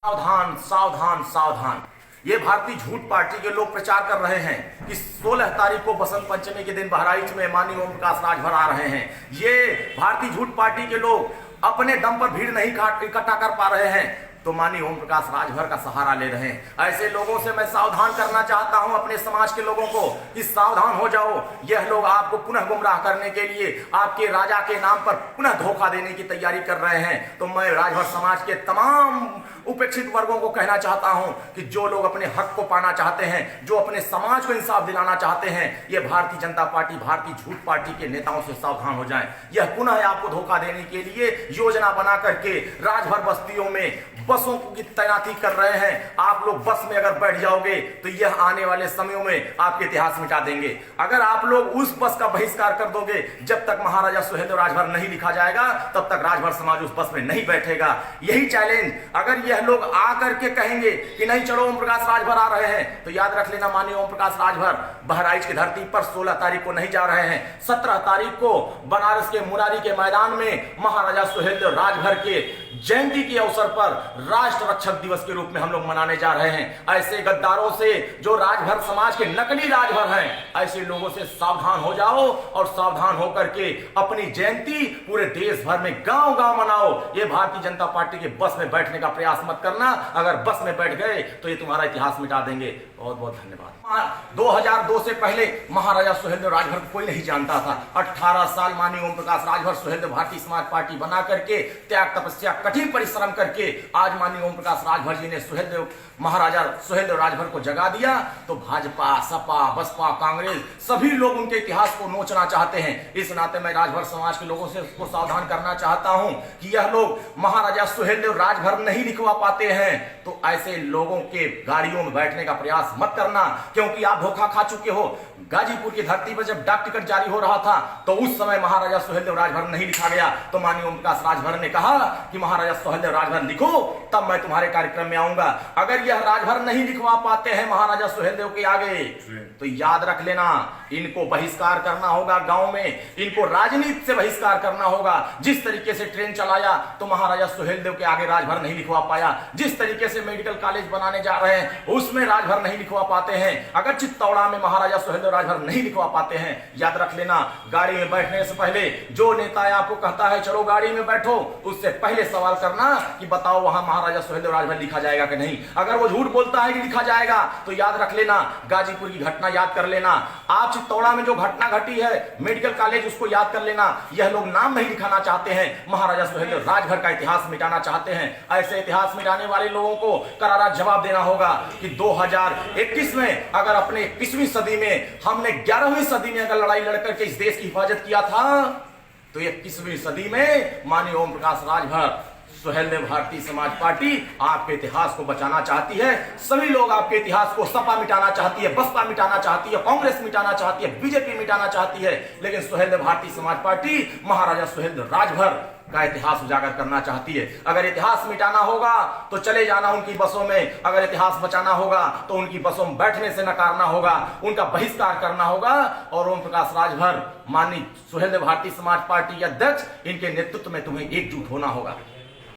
सावधान सावधान सावधान। ये भारतीय झूठ पार्टी के लोग प्रचार कर रहे हैं कि 16 तारीख को बसंत पंचमी के दिन बहराइच में माननीय ओम प्रकाश राजभर आ रहे हैं। ये भारतीय झूठ पार्टी के लोग अपने दम पर भीड़ नहीं इकट्ठा कर पा रहे हैं तो माननीय ओम प्रकाश राजभर का सहारा ले रहे हैं। ऐसे लोगों से मैं सावधान करना चाहता हूं अपने समाज के लोगों को कि सावधान हो जाओ। यह लोग आपको पुनः गुमराह करने के लिए आपके राजा के नाम पर पुनः धोखा देने की तैयारी कर रहे हैं। तो मैं राजभर समाज के तमाम उपेक्षित वर्गों को कहना चाहता हूं कि जो लोग अपने हक को पाना चाहते हैं, जो अपने समाज को इंसाफ दिलाना चाहते हैं, ये भारतीय जनता पार्टी, भारतीय झूठ पार्टी के नेताओं से सावधान हो जाएं। यह पुनः आपको धोखा देने के लिए योजना बना करके राजभर बस्तियों में बसों की तैनाती कर रहे हैं। आप लोग बस में अगर बैठ जाओगे तो यह आने वाले समयों में आपके इतिहास मिटा देंगे। अगर आप लोग उस बस का बहिष्कार कर दोगे, जब तक महाराजा सुहेलदेव राजभर नहीं लिखा जाएगा तब तक राजभर समाज उस बस में नहीं बैठेगा। यही चैलेंज अगर यह लोग आकर के कहेंगे कि नहीं चलो ओम प्रकाश राजभर आ रहे हैं, तो याद रख लेना माननीय ओम प्रकाश राजभर बहराइच की धरती पर 16 तारीख को नहीं जा रहे हैं। 17 तारीख को बनारस के मुरारी के मैदान में महाराजा सुहेलदेव राजभर के जयंती के अवसर पर राष्ट्र रक्षक दिवस के रूप में हम लोग मनाने जा रहे हैं। ऐसे गद्दारों से, जो राजभर समाज के नकली राजभर हैं, ऐसे लोगों से सावधान हो जाओ और सावधान होकर के अपनी जयंती पूरे देश भर में गांव गांव मनाओ। ये भारतीय जनता पार्टी के बस में बैठने का प्रयास मत करना। अगर बस में बैठ गए तो ये तुम्हारा इतिहास मिटा देंगे। बहुत बहुत धन्यवाद। 2002 से पहले महाराजा सुहेलदेव राजभर को कोई नहीं जानता था। 18 साल माननीय ओम प्रकाश राजभर सुहेलदेव भारतीय समाज पार्टी बना करके त्याग तपस्या कठिन परिश्रम करके आज माननीय ओम प्रकाश राजभर जी ने महाराजा सुहेलदेव राजभर को जगा दिया। तो भाजपा, सपा, बसपा, कांग्रेस सभी लोग उनके इतिहास को नोचना चाहते हैं। इस नाते मैं राजभर समाज के लोगों से उसको सावधान करना चाहता हूं कि यह लोग महाराजा सुहेलदेव राजभर नहीं लिखवा पाते हैं तो ऐसे लोगों के गाड़ियों में बैठने का प्रयास मत करना, क्योंकि आप धोखा खा चुके हो। गाजीपुर की धरती पर जब डाक टिकट जारी हो रहा था तो उस समय महाराजा सुहेलदेव राजभर नहीं लिखा गया। तो माननीय ओम प्रकाश राजभर ने कहा कि महाराजा सुहेलदेव राजभर लिखो, तब मैं तुम्हारे कार्यक्रम में आऊंगा। अगर यह राजभर नहीं लिखवा पाते हैं महाराजा सुहेलदेव के आगे, तो याद रख लेना इनको बहिष्कार करना होगा। गांव में इनको राजनीति से बहिष्कार करना होगा। जिस तरीके से ट्रेन चलाया तो महाराजा सुहेलदेव के आगे राजभर नहीं लिखवा पाया। जिस तरीके से मेडिकल कॉलेज बनाने जा रहे हैं उसमें राजभर नहीं लिखवा पाते हैं। अगर चित्तौड़ा में महाराजा सुहेलदेव राजभर नहीं लिखवा पाते हैं, याद रख लेना गाड़ी में बैठने से पहले जो नेता आपको कहता है चलो गाड़ी में बैठो, उससे पहले सवाल करना कि बताओ वहां महाराजा सुहेलदेव राजभर लिखा जाएगा कि नहीं। अगर वो झूठ बोलता है कि लिखा जाएगा तो याद रख लेना गाजीपुर की घटना याद कर लेना। आप चित्तौड़ा में जो घटना घटी है मेडिकल कॉलेज, उसको याद कर लेना। यह लोग नाम नहीं लिखाना चाहते हैं, महाराजा सुहेलदेव राजभर का इतिहास मिटाना चाहते हैं। ऐसे इतिहास मिटाने वाले लोगों को करारा जवाब देना होगा कि 2021 में अगर अपने 21वीं सदी में हमने 11वीं सदी में अगर लड़ाई लड़कर के इस देश की हिफाजत किया था तो 21वीं सदी में माननीय ओम प्रकाश राजभर सुहेलदेव भारतीय समाज पार्टी आपके इतिहास को बचाना चाहती है। सभी लोग आपके इतिहास को, सपा मिटाना चाहती है, बसपा मिटाना चाहती है, कांग्रेस मिटाना चाहती है, बीजेपी मिटाना चाहती है, लेकिन सुहेलदेव भारतीय समाज पार्टी महाराजा सुहेलदेव राजभर का इतिहास उजागर करना चाहती है। अगर इतिहास मिटाना होगा तो चले जाना उनकी बसों में, अगर इतिहास बचाना होगा तो उनकी बसों में बैठने से नकारना होगा, उनका बहिष्कार करना होगा। और ओम प्रकाश राजभर माननीय सुहेलदेव भारतीय समाज पार्टी अध्यक्ष, इनके नेतृत्व में तुम्हें एकजुट होना होगा।